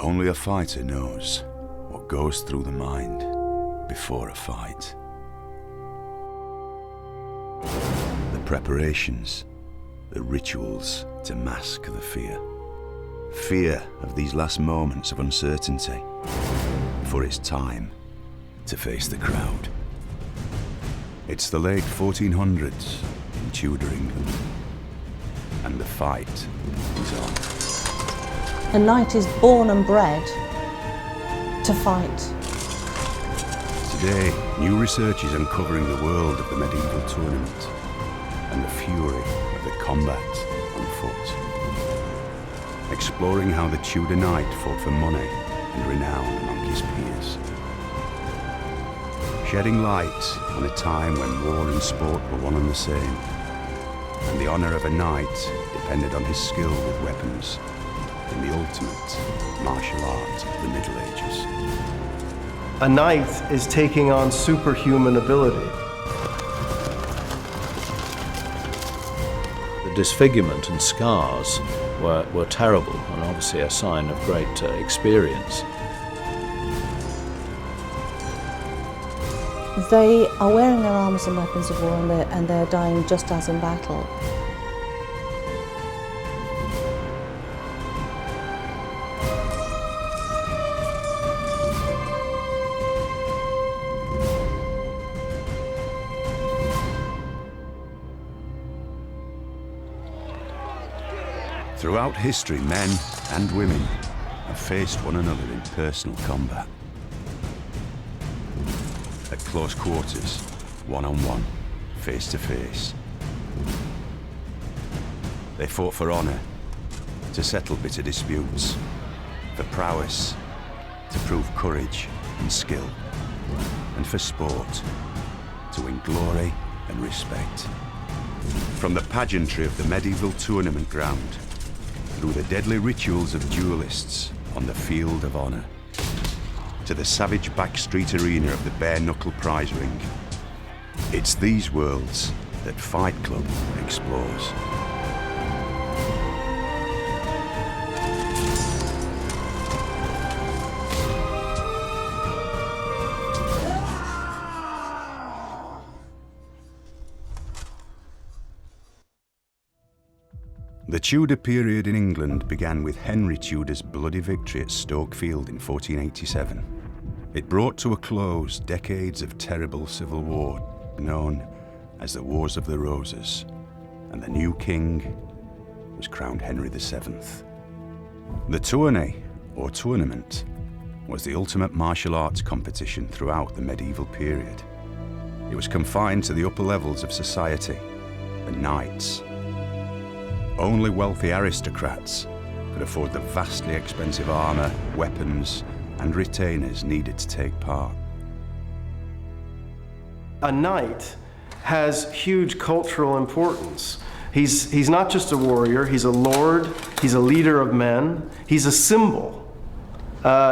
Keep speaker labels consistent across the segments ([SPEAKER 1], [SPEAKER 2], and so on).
[SPEAKER 1] Only a fighter knows what goes through the mind before a fight. The preparations, the rituals to mask the fear. Fear of these last moments of uncertainty before it's time to face the crowd. It's the late 1400s in Tudor England, and the fight is on.
[SPEAKER 2] A knight is born and bred to fight.
[SPEAKER 1] Today, new research is uncovering the world of the medieval tournament and the fury of the combat on foot. Exploring how the Tudor knight fought for money and renown among his peers. Shedding light on a time when war and sport were one and the same, and the honour of a knight depended on his skill with weapons in the ultimate martial art of the Middle Ages.
[SPEAKER 3] A knight is taking on superhuman ability.
[SPEAKER 4] The disfigurement and scars were terrible, and obviously a sign of great experience.
[SPEAKER 2] They are wearing their armours and weapons of war, and they're dying just as in battle.
[SPEAKER 1] Throughout history, men and women have faced one another in personal combat. At close quarters, one-on-one, face-to-face. They fought for honour, to settle bitter disputes, for prowess, to prove courage and skill, and for sport, to win glory and respect. From the pageantry of the medieval tournament ground, through the deadly rituals of duelists on the field of honour, to the savage backstreet arena of the bare-knuckle prize ring. It's these worlds that Fight Club explores. The Tudor period in England began with Henry Tudor's bloody victory at Stoke Field in 1487. It brought to a close decades of terrible civil war, known as the Wars of the Roses, and the new king was crowned Henry VII. The tourney, or tournament, was the ultimate martial arts competition throughout the medieval period. It was confined to the upper levels of society, the knights. Only wealthy aristocrats could afford the vastly expensive armour, weapons, and retainers needed to take part.
[SPEAKER 3] A knight has huge cultural importance. He's not just a warrior, he's a lord, he's a leader of men, he's a symbol.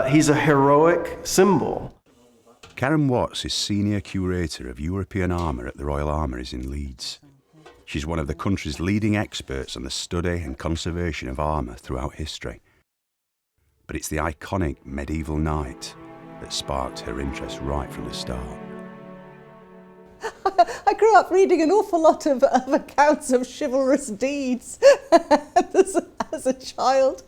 [SPEAKER 3] He's a heroic symbol.
[SPEAKER 1] Karen Watts is Senior Curator of European Armour at the Royal Armouries in Leeds. She's one of the country's leading experts on the study and conservation of armour throughout history. But it's the iconic medieval knight that sparked her interest right from the start.
[SPEAKER 2] I grew up reading an awful lot of accounts of chivalrous deeds as a child.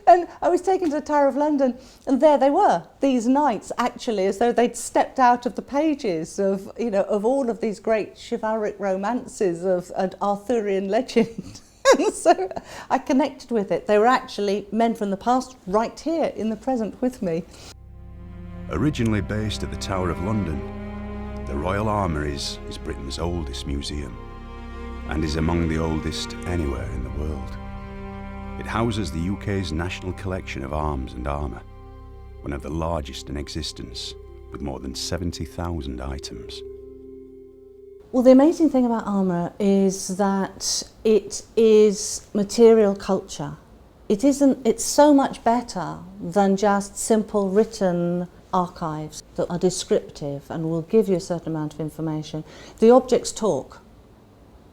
[SPEAKER 2] And I was taken to the Tower of London, and there they were, these knights, actually, as though they'd stepped out of the pages of, of all of these great chivalric romances of an Arthurian legend. And so I connected with it. They were actually men from the past right here in the present with me.
[SPEAKER 1] Originally based at the Tower of London, the Royal Armouries is Britain's oldest museum and is among the oldest anywhere in the world. It houses the UK's national collection of arms and armour, one of the largest in existence, with more than 70,000 items.
[SPEAKER 2] Well, the amazing thing about armour is that it is material culture. It's so much better than just simple written archives that are descriptive and will give you a certain amount of information. The objects talk,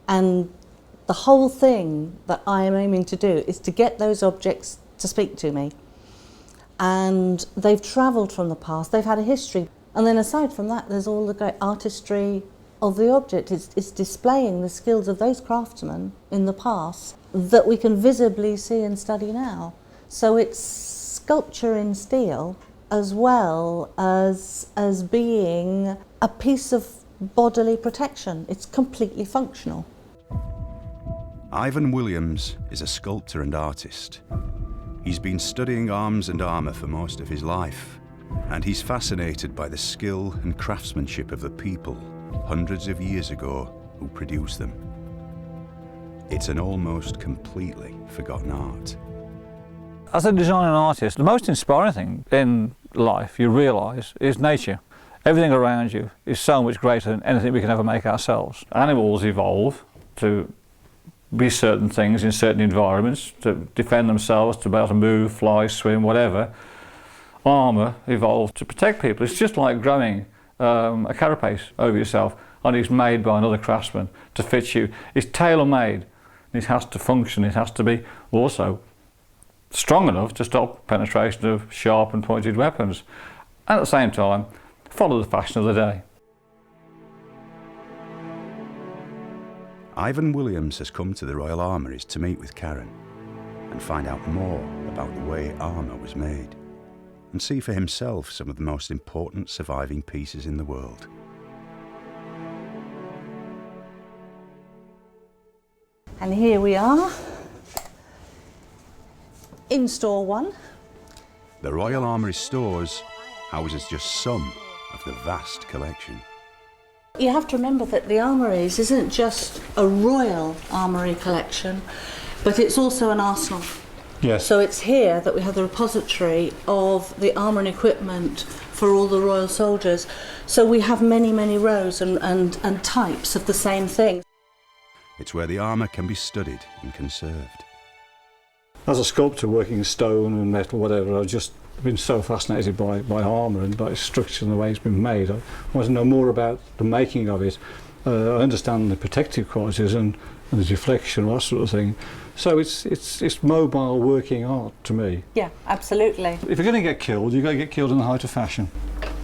[SPEAKER 2] and the whole thing that I am aiming to do is to get those objects to speak to me. and they've travelled from the past, they've had a history. And then aside from that, there's all the great artistry of the object. It's displaying the skills of those craftsmen in the past that we can visibly see and study now. So it's sculpture in steel as well as being a piece of bodily protection. It's completely functional.
[SPEAKER 1] Ivan Williams is a sculptor and artist. He's been studying arms and armour for most of his life, and he's fascinated by the skill and craftsmanship of the people hundreds of years ago who produced them. It's an almost completely forgotten art.
[SPEAKER 5] As a designer and artist, the most inspiring thing in life, you realise, is nature. Everything around you is so much greater than anything we can ever make ourselves. Animals evolve to be certain things in certain environments, to defend themselves, to be able to move, fly, swim, whatever. Armour evolved to protect people. It's just like growing a carapace over yourself, and it's made by another craftsman to fit you. It's tailor-made. It has to function. It has to be also strong enough to stop penetration of sharp and pointed weapons. And at the same time, follow the fashion of the day.
[SPEAKER 1] Ivan Williams has come to the Royal Armouries to meet with Karen and find out more about the way armour was made, and see for himself some of the most important surviving pieces in the world.
[SPEAKER 2] And here we are in store 1.
[SPEAKER 1] The Royal Armoury stores houses just some of the vast collection.
[SPEAKER 2] You have to remember that the Armouries isn't just a royal armoury collection, but it's also an arsenal.
[SPEAKER 5] Yes.
[SPEAKER 2] So it's here that we have the repository of the armour and equipment for all the royal soldiers. So we have many, many rows and types of the same thing.
[SPEAKER 1] It's where the armour can be studied and conserved.
[SPEAKER 5] As a sculptor working in stone and metal, whatever, I've just been so fascinated by armour and by its structure and the way it's been made. I want to know more about the making of it. I understand the protective qualities and the deflection, that sort of thing. So it's mobile working art to me.
[SPEAKER 2] Yeah, absolutely.
[SPEAKER 5] If you're going to get killed, you've got to get killed in the height of fashion.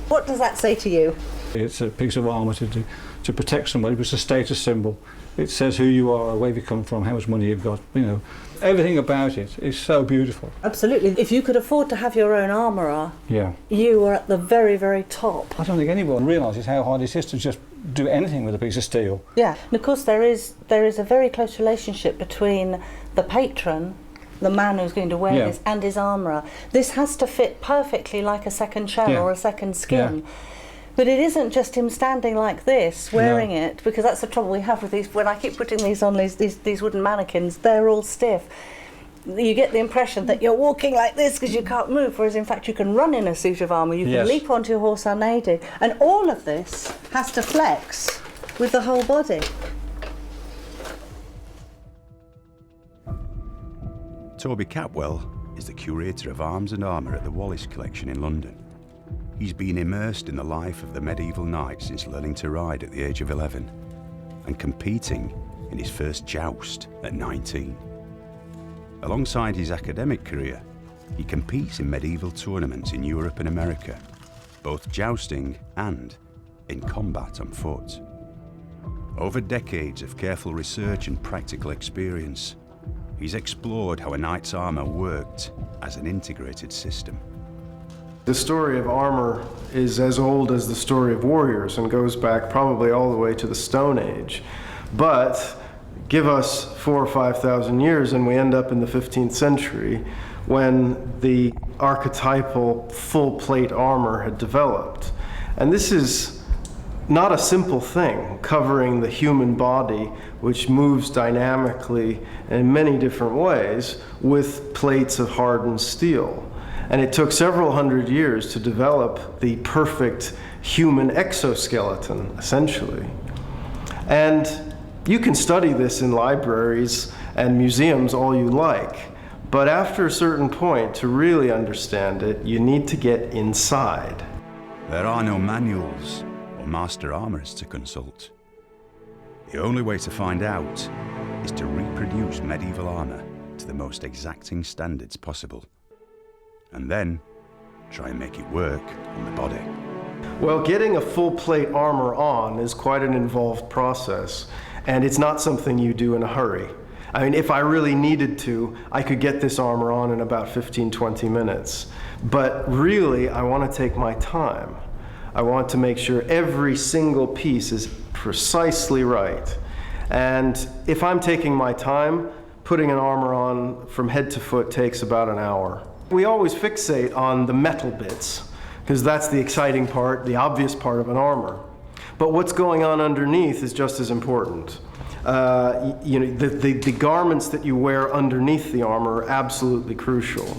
[SPEAKER 2] What does that say to you?
[SPEAKER 5] It's a piece of armour to protect somebody, but it's a status symbol. It says who you are, where you come from, how much money you've got, you know. Everything about it is so beautiful.
[SPEAKER 2] Absolutely. If you could afford to have your own armourer,
[SPEAKER 5] Yeah.
[SPEAKER 2] you are at the very, very top.
[SPEAKER 5] I don't think anyone realises how hard it is to just do anything with a piece of steel.
[SPEAKER 2] Yeah, and of course there is a very close relationship between the patron, the man who's going to wear this, and his armourer. This has to fit perfectly like a second shell or a second skin.
[SPEAKER 5] Yeah.
[SPEAKER 2] But it isn't just him standing like this, wearing it, because that's the trouble we have with these. When I keep putting these on these wooden mannequins, they're all stiff. You get the impression that you're walking like this because you can't move, whereas in fact you can run in a suit of armour, you can leap onto your horse unaided. And all of this has to flex with the whole body.
[SPEAKER 1] Toby Capwell is the curator of arms and armour at the Wallace Collection in London. He's been immersed in the life of the medieval knight since learning to ride at the age of 11 and competing in his first joust at 19. Alongside his academic career, he competes in medieval tournaments in Europe and America, both jousting and in combat on foot. Over decades of careful research and practical experience, he's explored how a knight's armour worked as an integrated system.
[SPEAKER 3] The story of armor is as old as the story of warriors and goes back probably all the way to the Stone Age. But give us 4,000 or 5,000 years and we end up in the 15th century when the archetypal full plate armor had developed. And this is not a simple thing, covering the human body, which moves dynamically in many different ways with plates of hardened steel. And it took several hundred years to develop the perfect human exoskeleton, essentially. And you can study this in libraries and museums all you like, but after a certain point, to really understand it, you need to get inside.
[SPEAKER 1] There are no manuals or master armourers to consult. The only way to find out is to reproduce medieval armour to the most exacting standards possible, and then try and make it work on the body.
[SPEAKER 3] Well, getting a full plate armor on is quite an involved process, and it's not something you do in a hurry. I mean, if I really needed to, I could get this armor on in about 15-20 minutes. But really, I want to take my time. I want to make sure every single piece is precisely right. And if I'm taking my time, putting an armor on from head to foot takes about an hour. We always fixate on the metal bits, because that's the exciting part, the obvious part of an armor. But what's going on underneath is just as important. You know, the garments that you wear underneath the armor are absolutely crucial.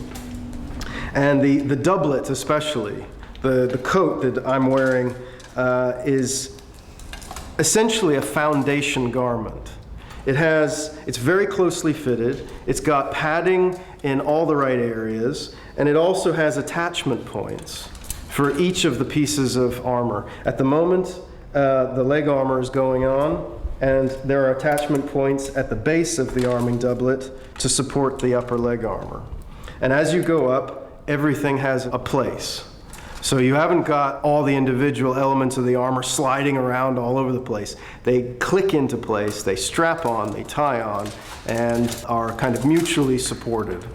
[SPEAKER 3] And the doublet especially, the coat that I'm wearing is essentially a foundation garment. It's very closely fitted, it's got padding in all the right areas, and it also has attachment points for each of the pieces of armor. At the moment, the leg armor is going on, and there are attachment points at the base of the arming doublet to support the upper leg armor. And as you go up, everything has a place. So you haven't got all the individual elements of the armor sliding around all over the place. They click into place, they strap on, they tie on, and are kind of mutually supported.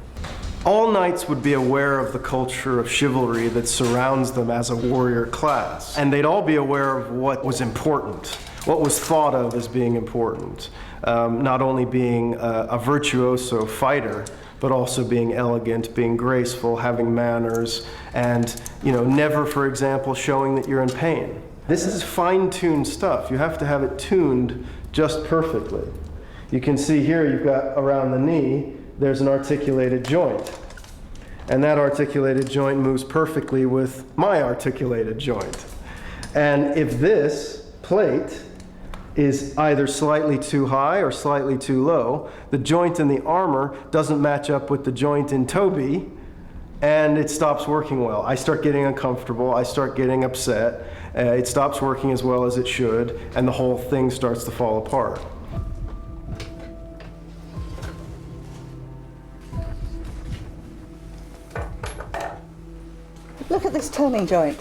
[SPEAKER 3] All knights would be aware of the culture of chivalry that surrounds them as a warrior class. And they'd all be aware of what was important, what was thought of as being important. Not only being a virtuoso fighter, but also being elegant, being graceful, having manners, and never, for example, showing that you're in pain. This is fine-tuned stuff. You have to have it tuned just perfectly. You can see here you've got around the knee, there's an articulated joint. And that articulated joint moves perfectly with my articulated joint. And if this plate is either slightly too high or slightly too low, the joint in the armor doesn't match up with the joint in Toby, and it stops working well. I start getting uncomfortable, I start getting upset, it stops working as well as it should, and the whole thing starts to fall apart.
[SPEAKER 2] Look at this turning joint.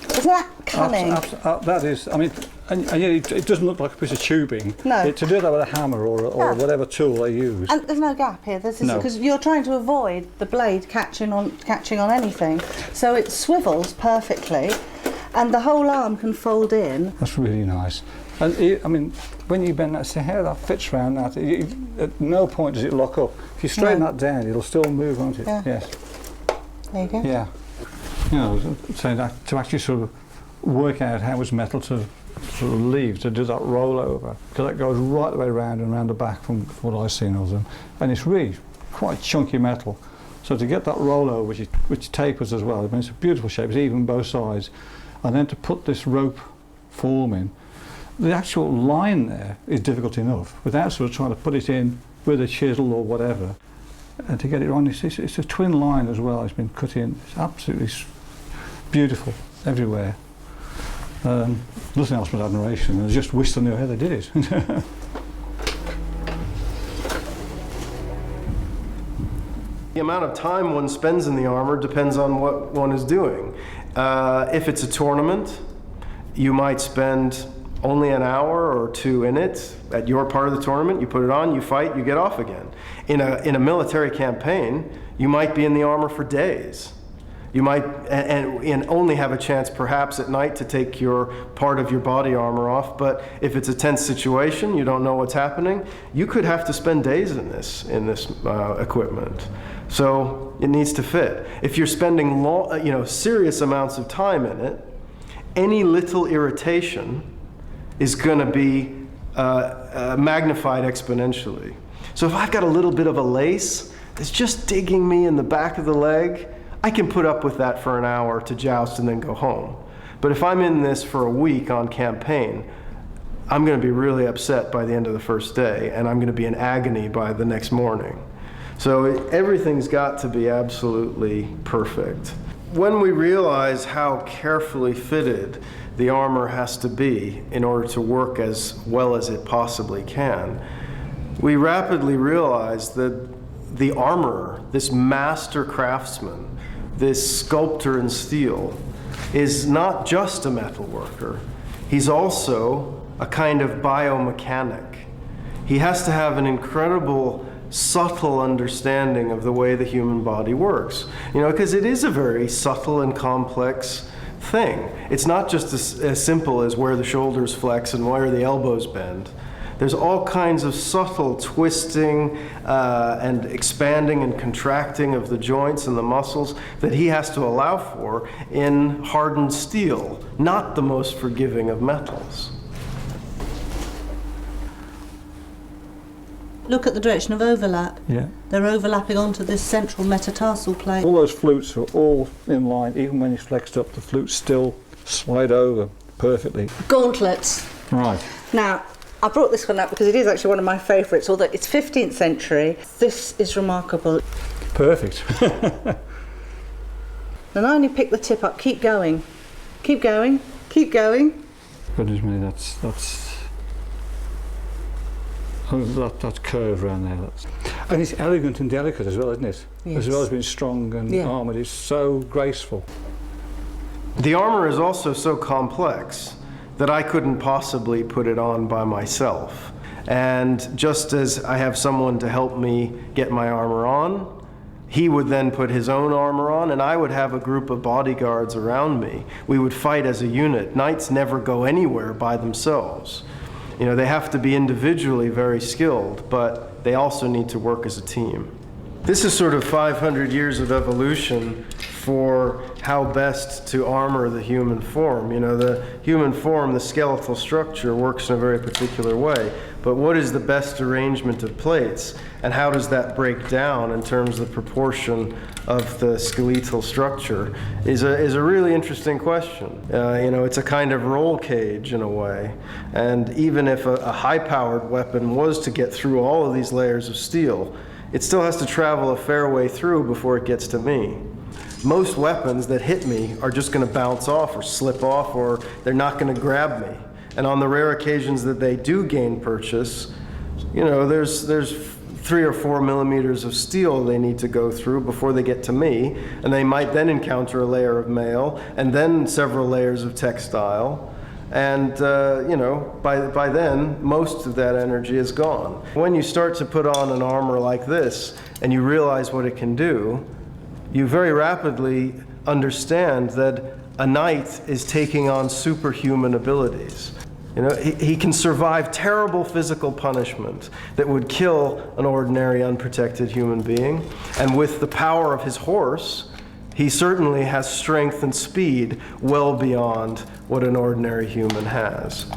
[SPEAKER 2] Isn't that cunning?
[SPEAKER 5] That is, I mean, and it doesn't look like a piece of tubing.
[SPEAKER 2] No.
[SPEAKER 5] To do that with a hammer or whatever tool they use.
[SPEAKER 2] And there's no gap here.
[SPEAKER 5] No.
[SPEAKER 2] Because you're trying to avoid the blade catching on anything. So it swivels perfectly, and the whole arm can fold in.
[SPEAKER 5] That's really nice. And I mean, when you bend that, see how that fits around that. At no point does it lock up. If you straighten that down, it'll still move, won't it?
[SPEAKER 2] Yeah.
[SPEAKER 5] Yes.
[SPEAKER 2] There you go.
[SPEAKER 5] Yeah. So that to actually sort of work out how it's metal to sort of leave, to do that rollover, because that goes right the way around and around the back from what I've seen of them, and it's really quite chunky metal. So to get that rollover, which tapers as well, I mean, it's a beautiful shape, it's even both sides, and then to put this rope form in, the actual line there is difficult enough without sort of trying to put it in with a chisel or whatever. And to get it on, it's a twin line as well. It's been cut in. It's absolutely beautiful everywhere. Nothing else but admiration. I just wish I knew how they did it.
[SPEAKER 3] The amount of time one spends in the armor depends on what one is doing. If it's a tournament, you might spend only an hour or two in it. At your part of the tournament, you put it on, you fight, you get off again. In a military campaign, you might be in the armor for days. You might and only have a chance perhaps at night to take your part of your body armor off, but if it's a tense situation, you don't know what's happening, you could have to spend days in this equipment. So it needs to fit. If you're spending serious amounts of time in it, any little irritation is going to be magnified exponentially. So if I've got a little bit of a lace that's just digging me in the back of the leg, I can put up with that for an hour to joust and then go home. But if I'm in this for a week on campaign, I'm going to be really upset by the end of the first day, and I'm going to be in agony by the next morning. So everything's got to be absolutely perfect. When we realize how carefully fitted the armor has to be in order to work as well as it possibly can, we rapidly realize that the armorer, this master craftsman, this sculptor in steel, is not just a metal worker. He's also a kind of biomechanic. He has to have an incredible, subtle understanding of the way the human body works. You know, because it is a very subtle and complex thing. It's not just as simple as where the shoulders flex and where the elbows bend. There's all kinds of subtle twisting and expanding and contracting of the joints and the muscles that he has to allow for in hardened steel, not the most forgiving of metals.
[SPEAKER 2] Look at the direction of overlap.
[SPEAKER 5] Yeah.
[SPEAKER 2] They're overlapping onto this central metatarsal plate.
[SPEAKER 5] All those flutes are all in line. Even when he's flexed up, the flutes still slide over perfectly.
[SPEAKER 2] Gauntlets.
[SPEAKER 5] Right.
[SPEAKER 2] Now, I brought this one up because it is actually one of my favourites, although it's 15th century. This is remarkable.
[SPEAKER 5] Perfect.
[SPEAKER 2] And I only pick the tip up. Keep going. Keep going. Keep going.
[SPEAKER 5] Goodness me, that's that curve around there. And it's elegant and delicate as well, isn't it?
[SPEAKER 2] Yes.
[SPEAKER 5] As well as being strong and armoured, it's so graceful.
[SPEAKER 3] The armor is also so complex that I couldn't possibly put it on by myself. And just as I have someone to help me get my armor on, he would then put his own armor on, and I would have a group of bodyguards around me. We would fight as a unit. Knights never go anywhere by themselves. You know, they have to be individually very skilled, but they also need to work as a team. This is sort of 500 years of evolution for how best to armor the human form. You know, the human form, the skeletal structure, works in a very particular way. But what is the best arrangement of plates, and how does that break down in terms of the proportion of the skeletal structure is a really interesting question. You know, it's a kind of roll cage in a way. And even if a high-powered weapon was to get through all of these layers of steel, it still has to travel a fair way through before it gets to me. Most weapons that hit me are just going to bounce off or slip off, or they're not going to grab me. And on the rare occasions that they do gain purchase, you know, there's 3 or 4 millimeters of steel they need to go through before they get to me, and they might then encounter a layer of mail, and then several layers of textile. And, you know, by then, most of that energy is gone. When you start to put on an armor like this, and you realize what it can do, you very rapidly understand that a knight is taking on superhuman abilities. You know, he can survive terrible physical punishment that would kill an ordinary unprotected human being. And with the power of his horse, he certainly has strength and speed well beyond what an ordinary human has.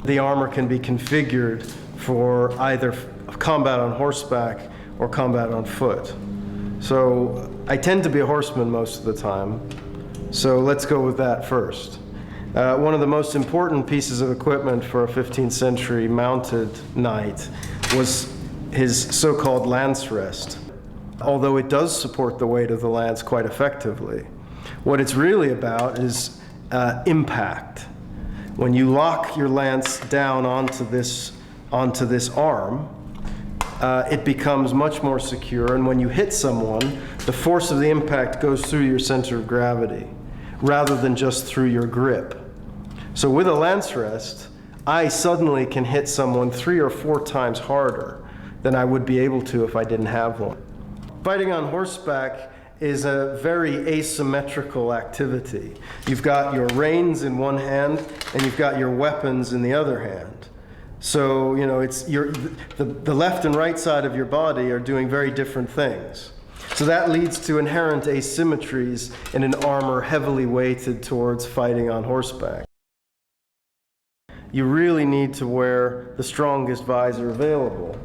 [SPEAKER 3] The armor can be configured for either combat on horseback or combat on foot. So I tend to be a horseman most of the time, so let's go with that first. One of the most important pieces of equipment for a 15th century mounted knight was his so-called lance rest. Although it does support the weight of the lance quite effectively. What it's really about is impact. When you lock your lance down onto this arm, it becomes much more secure, and when you hit someone, the force of the impact goes through your center of gravity, rather than just through your grip. So with a lance rest, I suddenly can hit someone 3 or 4 times harder than I would be able to if I didn't have one. Fighting on horseback is a very asymmetrical activity. You've got your reins in one hand, and you've got your weapons in the other hand. So, you know, the left and right side of your body are doing very different things. So that leads to inherent asymmetries in an armor heavily weighted towards fighting on horseback. You really need to wear the strongest visor available.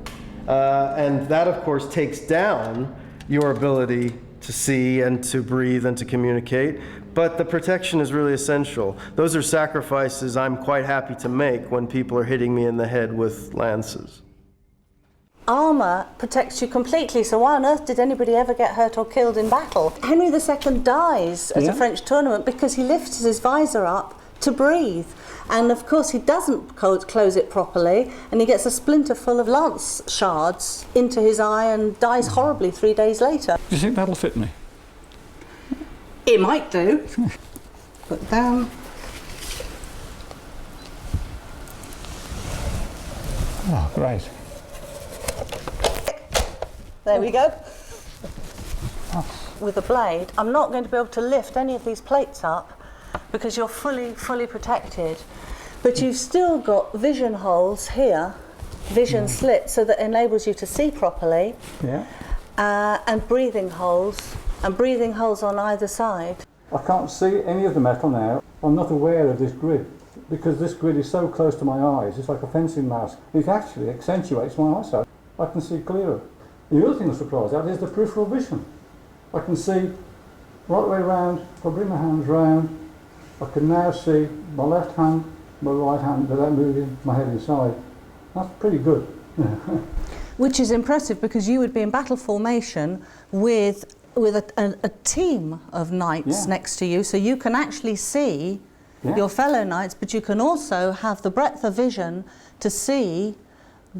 [SPEAKER 3] And that, of course, takes down your ability to see and to breathe and to communicate. But the protection is really essential. Those are sacrifices I'm quite happy to make when people are hitting me in the head with lances.
[SPEAKER 2] Armour protects you completely, so why on earth did anybody ever get hurt or killed in battle? Henry II dies at a French tournament because he lifts his visor up to breathe. And of course he doesn't close it properly, and he gets a splinter full of lance shards into his eye and dies horribly 3 days later.
[SPEAKER 5] Do you think that'll fit me?
[SPEAKER 2] It might do. Put down.
[SPEAKER 5] Oh, great.
[SPEAKER 2] There we go. With a blade, I'm not going to be able to lift any of these plates up because you're fully protected. But you've still got vision holes here, vision slits, so that enables you to see properly.
[SPEAKER 6] Yeah.
[SPEAKER 2] And breathing holes on either side.
[SPEAKER 6] I can't see any of the metal now. I'm not aware of this grid because this grid is so close to my eyes. It's like a fencing mask. It actually accentuates my eyesight. I can see clearer. The other thing I'm surprised at is the peripheral vision. I can see right the way round. If I bring my hands round, I can now see my left hand, my right hand without moving my head inside. That's pretty good.
[SPEAKER 2] Which is impressive because you would be in battle formation with a team of knights next to you, so you can actually see your fellow knights, but you can also have the breadth of vision to see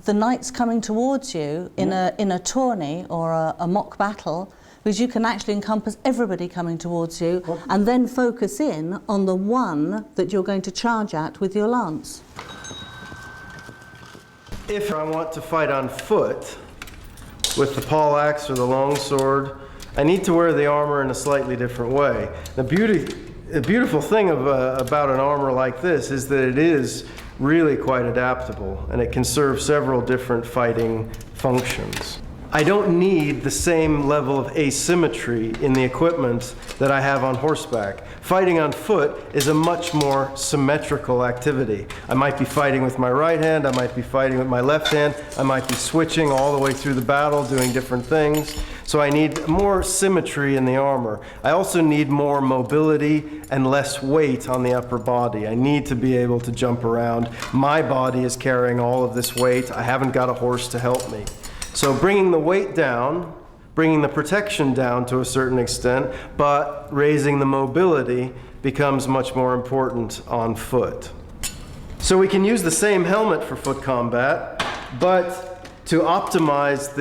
[SPEAKER 2] the knights coming towards you in a tourney or a mock battle, because you can actually encompass everybody coming towards you and then focus in on the one that you're going to charge at with your lance.
[SPEAKER 3] If I want to fight on foot with the poleaxe or the longsword, I need to wear the armor in a slightly different way. The beautiful thing about an armor like this is that it is really quite adaptable, and it can serve several different fighting functions. I don't need the same level of asymmetry in the equipment that I have on horseback. Fighting on foot is a much more symmetrical activity. I might be fighting with my right hand, I might be fighting with my left hand, I might be switching all the way through the battle, doing different things. So I need more symmetry in the armor. I also need more mobility and less weight on the upper body. I need to be able to jump around. My body is carrying all of this weight. I haven't got a horse to help me. So bringing the weight down, bringing the protection down to a certain extent, but raising the mobility becomes much more important on foot. So we can use the same helmet for foot combat, but to optimize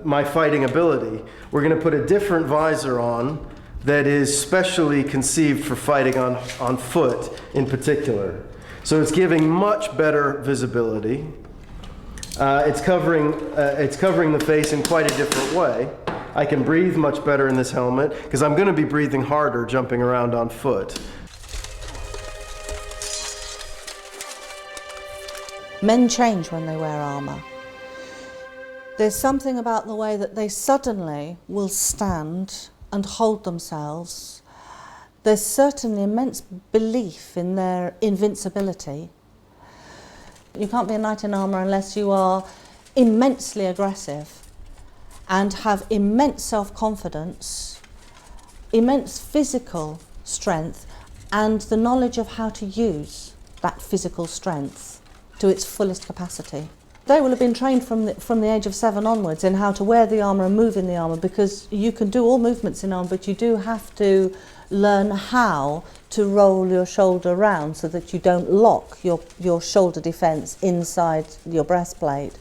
[SPEAKER 3] my fighting ability, we're going to put a different visor on that is specially conceived for fighting on foot in particular. So it's giving much better visibility. It's covering the face in quite a different way. I can breathe much better in this helmet because I'm going to be breathing harder jumping around on foot.
[SPEAKER 2] Men change when they wear armour. There's something about the way that they suddenly will stand and hold themselves. There's certainly immense belief in their invincibility. You can't be a knight in armour unless you are immensely aggressive and have immense self-confidence, immense physical strength, and the knowledge of how to use that physical strength to its fullest capacity. They will have been trained from the age of 7 onwards in how to wear the armour and move in the armour, because you can do all movements in armour, but you do have to learn how to roll your shoulder round so that you don't lock your shoulder defence inside your breastplate.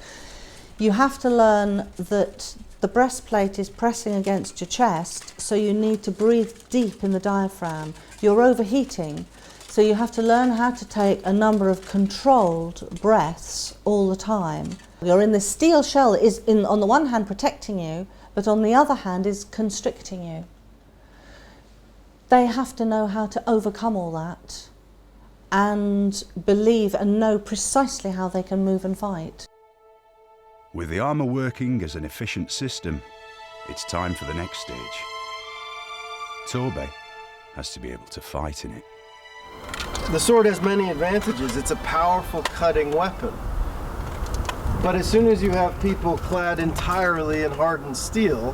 [SPEAKER 2] You have to learn that the breastplate is pressing against your chest, so you need to breathe deep in the diaphragm. You're overheating, so you have to learn how to take a number of controlled breaths all the time. You're in this steel shell that is, on the one hand, protecting you, but on the other hand is constricting you. They have to know how to overcome all that and believe and know precisely how they can move and fight.
[SPEAKER 1] With the armour working as an efficient system, it's time for the next stage. Torbay has to be able to fight in it.
[SPEAKER 3] The sword has many advantages. It's a powerful cutting weapon. But as soon as you have people clad entirely in hardened steel,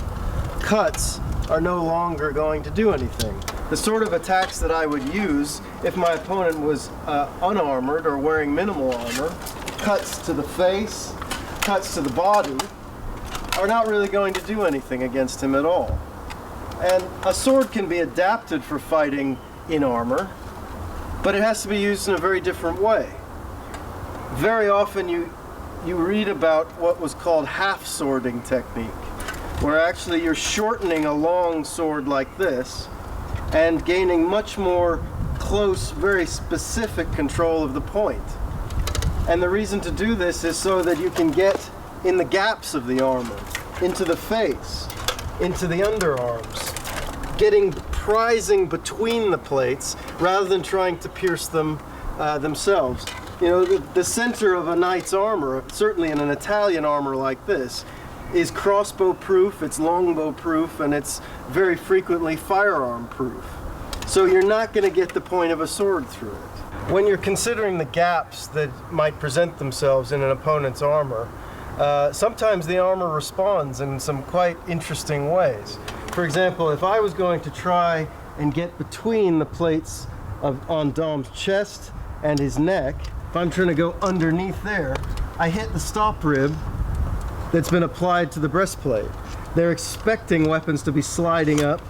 [SPEAKER 3] cuts are no longer going to do anything. The sort of attacks that I would use if my opponent was unarmored or wearing minimal armor, cuts to the face, cuts to the body, are not really going to do anything against him at all. And a sword can be adapted for fighting in armor, but it has to be used in a very different way. Very often you read about what was called half-swording technique, where actually you're shortening a long sword like this and gaining much more close, very specific control of the point. And the reason to do this is so that you can get in the gaps of the armor, into the face, into the underarms, prizing between the plates rather than trying to pierce them themselves. You know, the center of a knight's armor, certainly in an Italian armor like this, is crossbow proof, it's longbow proof, and it's very frequently firearm proof. So you're not going to get the point of a sword through it. When you're considering the gaps that might present themselves in an opponent's armor, sometimes the armor responds in some quite interesting ways. For example, if I was going to try and get between the plates on Dom's chest and his neck, if I'm trying to go underneath there, I hit the stop rib that's been applied to the breastplate. They're expecting weapons to be sliding up,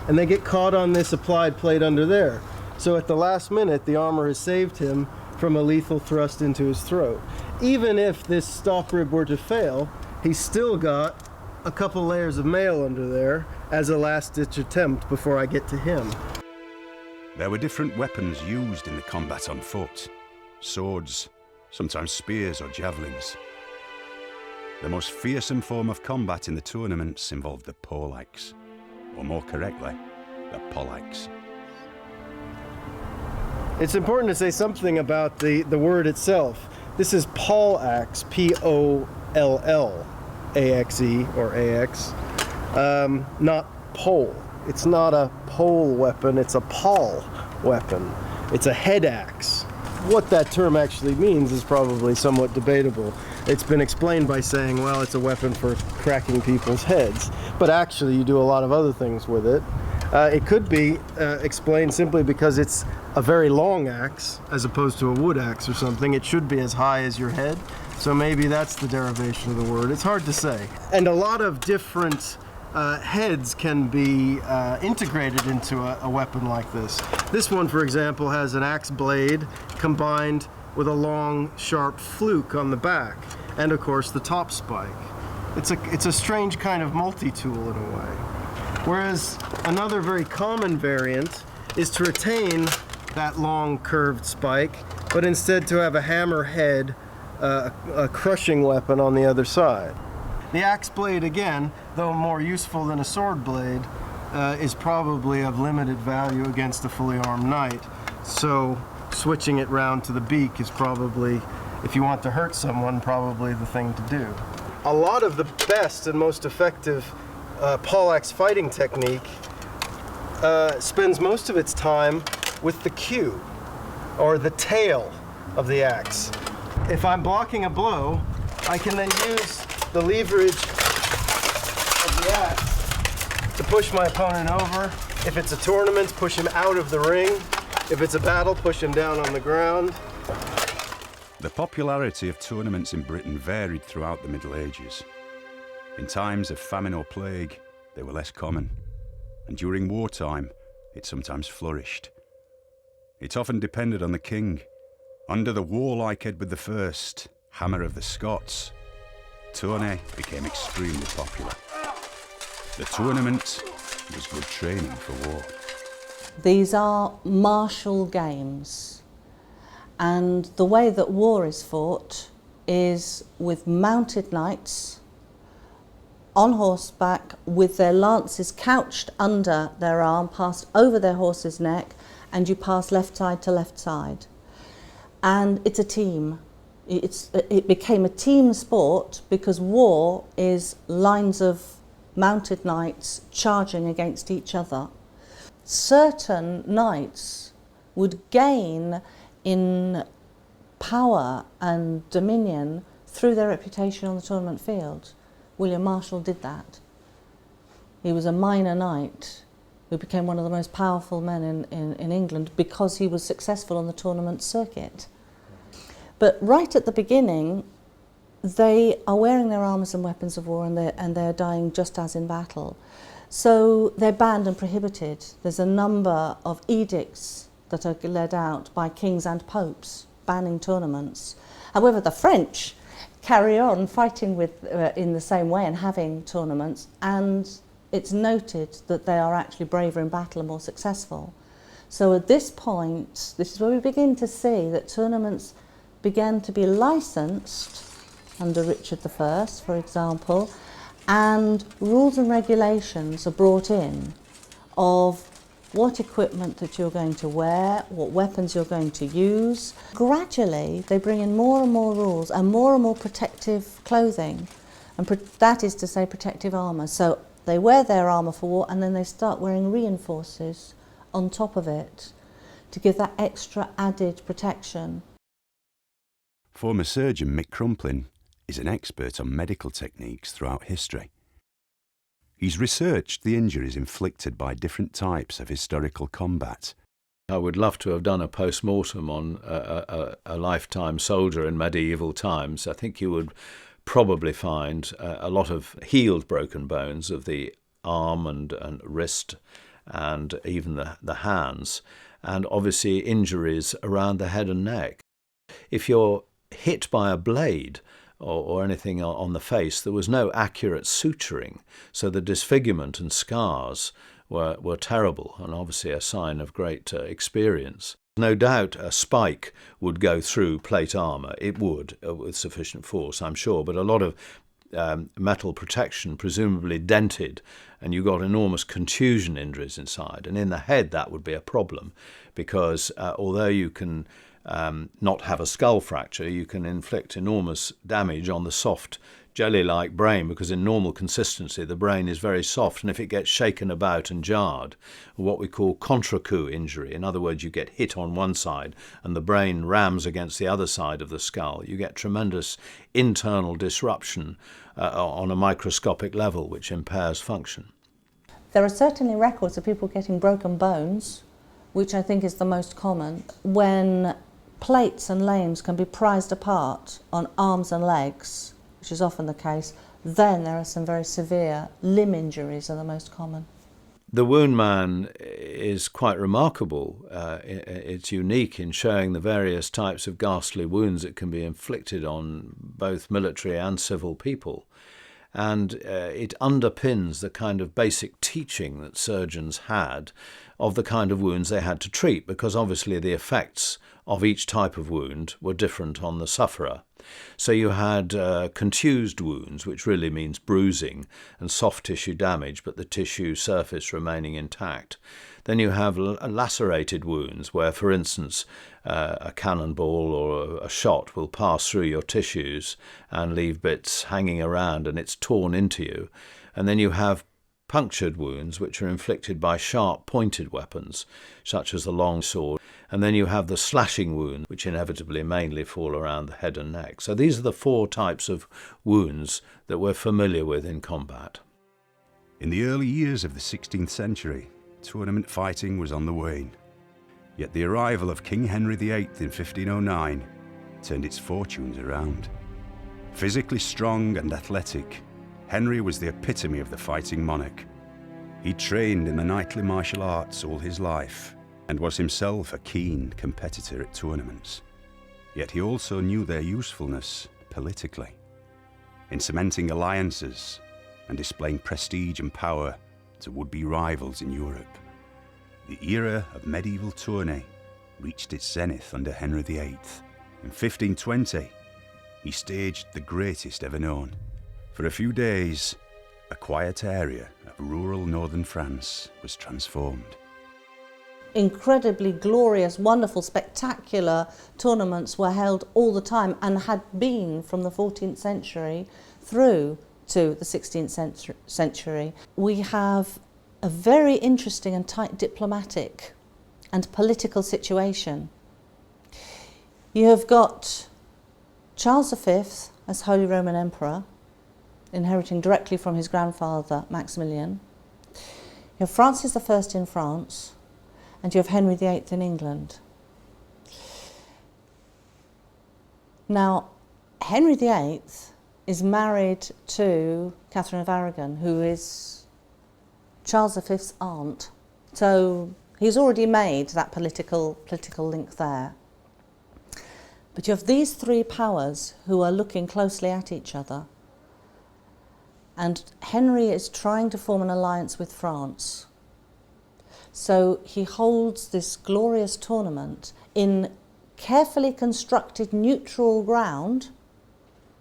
[SPEAKER 3] and they get caught on this applied plate under there. So at the last minute, the armor has saved him from a lethal thrust into his throat. Even if this stop rib were to fail, he's still got a couple layers of mail under there as a last-ditch attempt before I get to him.
[SPEAKER 1] There were different weapons used in the combat on foot. Swords, sometimes spears or javelins. The most fearsome form of combat in the tournaments involved the poleaxe, or more correctly, the poleaxe.
[SPEAKER 3] It's important to say something about the word itself. This is poleaxe, P-O-L-L-A-X-E or A-X, not pole. It's not a pole weapon, it's a pole weapon. It's a head axe. What that term actually means is probably somewhat debatable. It's been explained by saying, well, it's a weapon for cracking people's heads, but actually you do a lot of other things with it. It could be explained simply because it's a very long axe as opposed to a wood axe or something. It should be as high as your head, so maybe that's the derivation of the word. It's hard to say. And a lot of different heads can be integrated into a weapon like this. This one, for example, has an axe blade combined with a long, sharp fluke on the back, and of course the top spike. It's a strange kind of multi-tool in a way. Whereas another very common variant is to retain that long curved spike, but instead to have a hammer head, a crushing weapon on the other side. The axe blade, again, though more useful than a sword blade, is probably of limited value against a fully armed knight. So switching it round to the beak is probably, if you want to hurt someone, probably the thing to do. A lot of the best and most effective poleaxe fighting technique spends most of its time with the cue, or the tail of the axe. If I'm blocking a blow, I can then use the leverage of the axe to push my opponent over. If it's a tournament, push him out of the ring. If it's a battle, push him down on the ground.
[SPEAKER 1] The popularity of tournaments in Britain varied throughout the Middle Ages. In times of famine or plague, they were less common, and during wartime, it sometimes flourished. It often depended on the king. Under the warlike Edward I, Hammer of the Scots, tourney became extremely popular. The tournament was good training for war.
[SPEAKER 2] These are martial games, and the way that war is fought is with mounted knights on horseback with their lances couched under their arm, passed over their horse's neck, and you pass left side to left side. And it's a team. It became a team sport because war is lines of mounted knights charging against each other. Certain knights would gain in power and dominion through their reputation on the tournament field. William Marshall did that. He was a minor knight who became one of the most powerful men in England because he was successful on the tournament circuit. But right at the beginning, they are wearing their armours and weapons of war, and they're dying just as in battle. So they're banned and prohibited. There's a number of edicts that are led out by kings and popes, banning tournaments. However, the French carry on fighting with, in the same way and having tournaments, and it's noted that they are actually braver in battle and more successful. So at this point, this is where we begin to see that tournaments began to be licensed under Richard I, for example, and rules and regulations are brought in of what equipment that you're going to wear, what weapons you're going to use. Gradually, they bring in more and more rules and more protective clothing, and that is to say protective armour. So they wear their armour for war, and then they start wearing reinforcers on top of it to give that extra added protection.
[SPEAKER 1] Former surgeon Mick Crumplin is an expert on medical techniques throughout history. He's researched the injuries inflicted by different types of historical combat.
[SPEAKER 4] I would love to have done a post-mortem on a lifetime soldier in medieval times. I think you would probably find a lot of healed broken bones of the arm and wrist and even the hands, and obviously injuries around the head and neck. If you're hit by a blade or anything on the face, there was no accurate suturing, so the disfigurement and scars were terrible, and obviously a sign of great experience. No doubt a spike would go through plate armour. It would, with sufficient force, I'm sure, but a lot of metal protection presumably dented, and you got enormous contusion injuries inside. And in the head that would be a problem, because although you can not have a skull fracture, you can inflict enormous damage on the soft jelly-like brain, because in normal consistency the brain is very soft, and if it gets shaken about and jarred, what we call contre-coup injury, in other words you get hit on one side and the brain rams against the other side of the skull, you get tremendous internal disruption on a microscopic level which impairs function.
[SPEAKER 2] There are certainly records of people getting broken bones, which I think is the most common, when plates and limbs can be prized apart on arms and legs, which is often the case. Then there are some very severe limb injuries are the most common.
[SPEAKER 4] The wound man is quite remarkable. It's unique in showing the various types of ghastly wounds that can be inflicted on both military and civil people. And it underpins the kind of basic teaching that surgeons had of the kind of wounds they had to treat, because obviously the effects of each type of wound were different on the sufferer. So you had contused wounds, which really means bruising and soft tissue damage, but the tissue surface remaining intact. Then you have lacerated wounds, where, for instance, a cannonball or a shot will pass through your tissues and leave bits hanging around, and it's torn into you. And then you have punctured wounds, which are inflicted by sharp pointed weapons, such as the long sword. And then you have the slashing wounds, which inevitably mainly fall around the head and neck. So these are the four types of wounds that we're familiar with in combat.
[SPEAKER 1] In the early years of the 16th century, tournament fighting was on the wane. Yet the arrival of King Henry VIII in 1509 turned its fortunes around. Physically strong and athletic, Henry was the epitome of the fighting monarch. He trained in the knightly martial arts all his life and was himself a keen competitor at tournaments. Yet he also knew their usefulness politically, in cementing alliances and displaying prestige and power to would-be rivals in Europe. The era of medieval tourney reached its zenith under Henry VIII. In 1520, he staged the greatest ever known. For a few days, a quiet area of rural northern France was transformed.
[SPEAKER 2] Incredibly glorious, wonderful, spectacular tournaments were held all the time and had been from the 14th century through to the 16th century. We have a very interesting and tight diplomatic and political situation. You have got Charles V as Holy Roman Emperor, inheriting directly from his grandfather Maximilian. You have Francis I in France, and you have Henry VIII in England. Now, Henry VIII is married to Catherine of Aragon, who is Charles V's aunt. So He's already made that political link there. But you have these three powers who are looking closely at each other. And Henry is trying to form an alliance with France. So he holds this glorious tournament in carefully constructed neutral ground.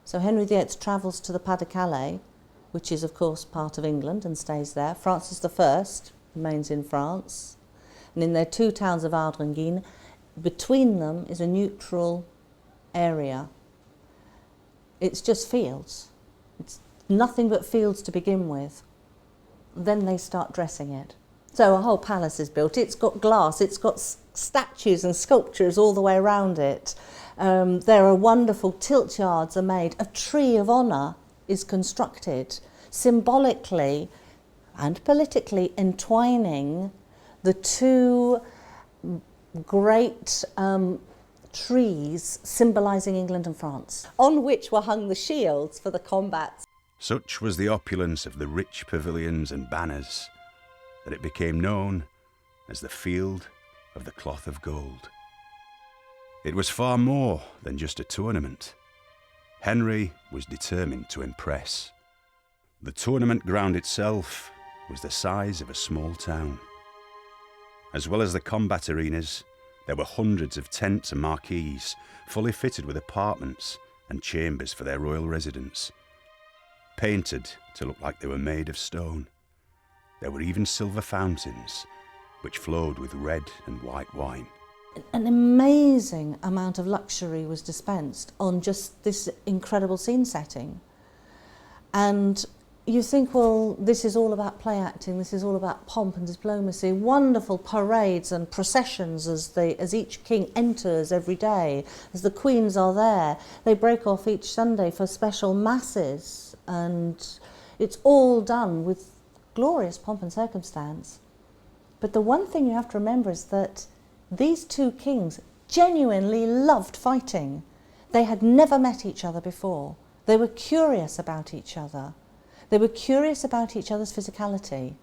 [SPEAKER 2] So Henry VIII travels to the Pas-de-Calais, which is of course part of England and stays there. Francis I remains in France. And in their two towns of Ardres and Guines, between them is a neutral area. It's just fields. It's nothing but fields to begin with. Then they start dressing it. So a whole palace is built. It's got glass, it's got statues and sculptures all the way around it. There are wonderful tilt yards are made. A tree of honour is constructed, symbolically and politically entwining the two great trees symbolising England and France, on which were hung the shields for the combats.
[SPEAKER 1] Such was the opulence of the rich pavilions and banners that it became known as the Field of the Cloth of Gold. It was far more than just a tournament. Henry was determined to impress. The tournament ground itself was the size of a small town. As well as the combat arenas, there were hundreds of tents and marquees, fully fitted with apartments and chambers for their royal residence, painted to look like they were made of stone. There were even silver fountains, which flowed with red and white wine.
[SPEAKER 2] An amazing amount of luxury was dispensed on just this incredible scene setting. And you think, well, this is all about play acting, this is all about pomp and diplomacy, wonderful parades and processions as each king enters every day, as the queens are there. They break off each Sunday for special masses, and it's all done with glorious pomp and circumstance. But the one thing you have to remember is that these two kings genuinely loved fighting. They had never met each other before. They were curious about each other. They were curious about each other's physicality.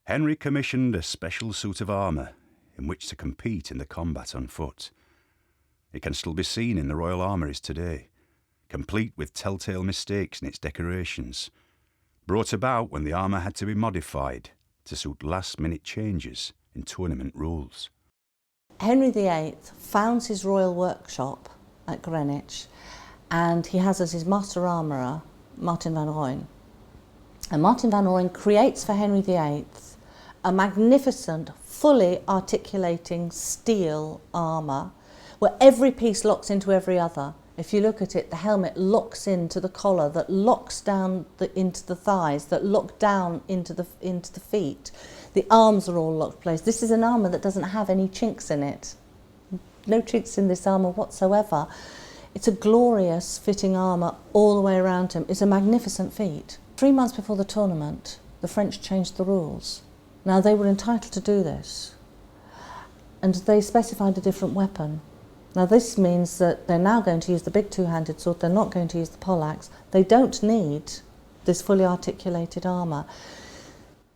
[SPEAKER 1] Henry commissioned a special suit of armour in which to compete in the combat on foot. It can still be seen in the royal armouries today, complete with telltale mistakes in its decorations, brought about when the armour had to be modified to suit last-minute changes in tournament rules.
[SPEAKER 2] Henry VIII founds his royal workshop at Greenwich, and he has as his master armourer Martin van Rooyen. And Martin van Rooyen creates for Henry VIII a magnificent, fully articulating steel armour where every piece locks into every other. If you look at it, the helmet locks into the collar, that locks down into the thighs, that lock down into the feet. The arms are all locked in place. This is an armour that doesn't have any chinks in it. No chinks in this armour whatsoever. It's a glorious fitting armour all the way around him. It's a magnificent feat. 3 months before the tournament, the French changed the rules. Now, they were entitled to do this, and they specified a different weapon. Now, this means that they're now going to use the big two-handed sword. They're not going to use the poleaxe. They don't need this fully articulated armour.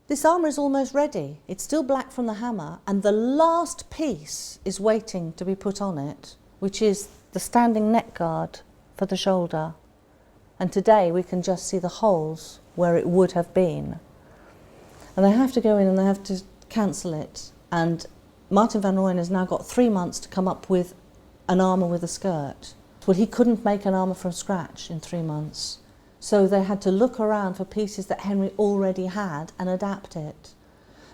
[SPEAKER 2] This armour is almost ready. It's still black from the hammer, and the last piece is waiting to be put on it, which is the standing neck guard for the shoulder. And today we can just see the holes where it would have been. And they have to go in and they have to cancel it. And Martin van Rooyen has now got 3 months to come up with an armour with a skirt. Well, he couldn't make an armour from scratch in 3 months. So they had to look around for pieces that Henry already had and adapt it.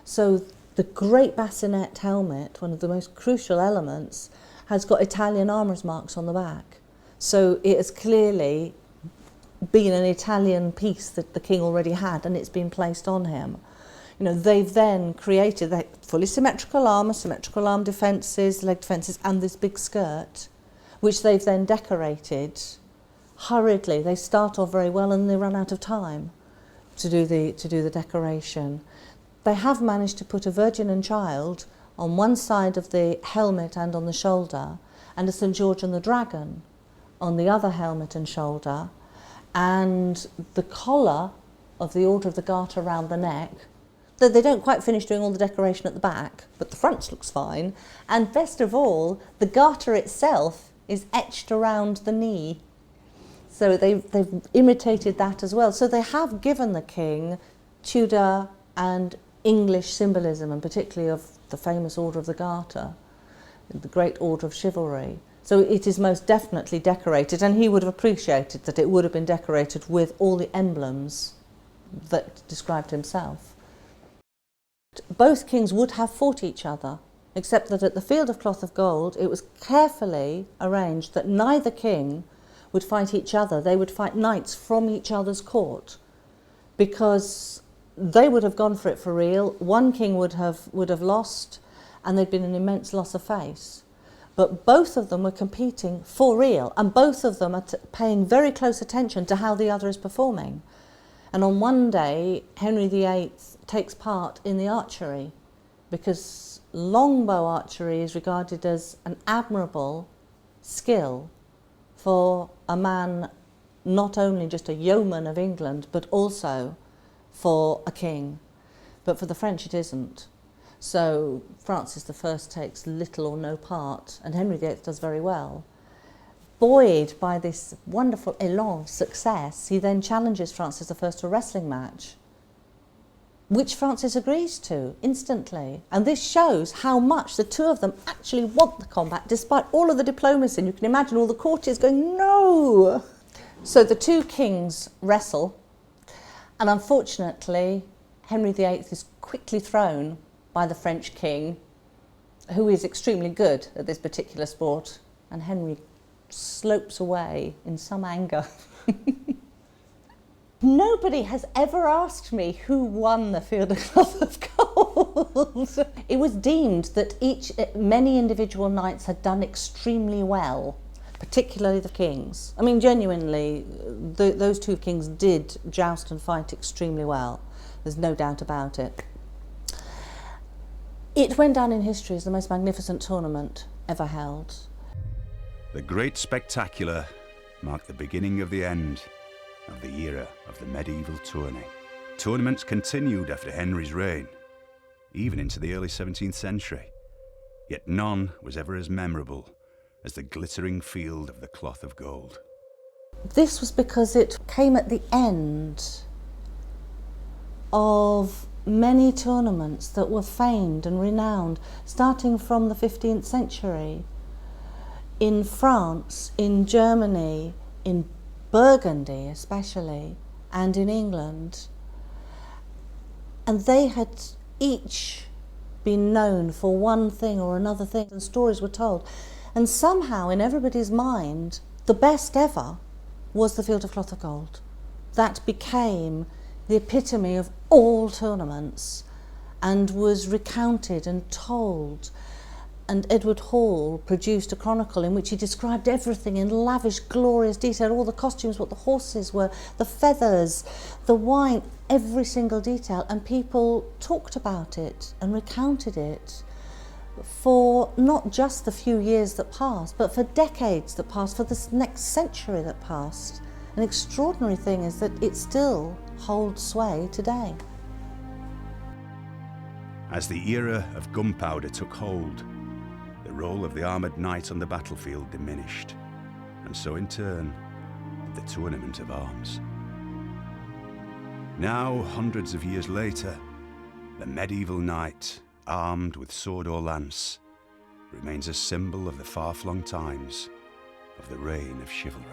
[SPEAKER 2] So the great bassinet helmet, one of the most crucial elements, has got Italian armourer's marks on the back. So it has clearly been an Italian piece that the king already had, and it's been placed on him. You know, they've then created fully symmetrical armour, symmetrical arm defences, leg defences, and this big skirt, which they've then decorated hurriedly. They start off very well and they run out of time to do the decoration. They have managed to put a Virgin and Child on one side of the helmet and on the shoulder, and a St George and the Dragon on the other helmet and shoulder, and the collar of the Order of the Garter around the neck, Though they don't quite finish doing all the decoration at the back, but the front looks fine. And best of all, the garter itself is etched around the knee. So they've imitated that as well. So they have given the king Tudor and English symbolism, and particularly of the famous Order of the Garter, the great order of chivalry. So it is most definitely decorated, and he would have appreciated that it would have been decorated with all the emblems that described himself. Both kings would have fought each other, except that at the Field of Cloth of Gold it was carefully arranged that neither king would fight each other. They would fight knights from each other's court, because they would have gone for it for real. One king would have lost, and there'd been an immense loss of face. But both of them were competing for real, and both of them are paying very close attention to how the other is performing. And on one day, Henry VIII takes part in the archery, because longbow archery is regarded as an admirable skill for a man, not only just a yeoman of England, but also for a king. But for the French it isn't. So Francis I takes little or no part, and Henry VIII does very well. Buoyed by this wonderful élan of success, he then challenges Francis I to a wrestling match, which Francis agrees to instantly. And this shows how much the two of them actually want the combat, despite all of the diplomacy. And you can imagine all the courtiers going, no! So the two kings wrestle, and unfortunately, Henry VIII is quickly thrown by the French king, who is extremely good at this particular sport, and Henry slopes away in some anger. Nobody has ever asked me who won the Field of Cloth of Gold. It was deemed that many individual knights had done extremely well, particularly the kings. I mean, genuinely, those two kings did joust and fight extremely well. There's no doubt about it. It went down in history as the most magnificent tournament ever held.
[SPEAKER 1] The Great Spectacular marked the beginning of the end of the era of the medieval tourney. Tournaments continued after Henry's reign, even into the early 17th century, yet none was ever as memorable as the glittering Field of the Cloth of Gold.
[SPEAKER 2] This was because it came at the end of many tournaments that were famed and renowned, starting from the 15th century. In France, in Germany, in Burgundy especially, and in England. And they had each been known for one thing or another thing, and stories were told. And somehow, in everybody's mind, the best ever was the Field of Cloth of Gold. That became the epitome of all tournaments and was recounted and told. And Edward Hall produced a chronicle in which he described everything in lavish, glorious detail, all the costumes, what the horses were, the feathers, the wine, every single detail. And people talked about it and recounted it for not just the few years that passed, but for decades that passed, for this next century that passed. An extraordinary thing is that it still holds sway today.
[SPEAKER 1] As the era of gunpowder took hold, the role of the armoured knight on the battlefield diminished, and so in turn did the tournament of arms. Now, hundreds of years later, the medieval knight, armed with sword or lance, remains a symbol of the far-flung times of the reign of chivalry.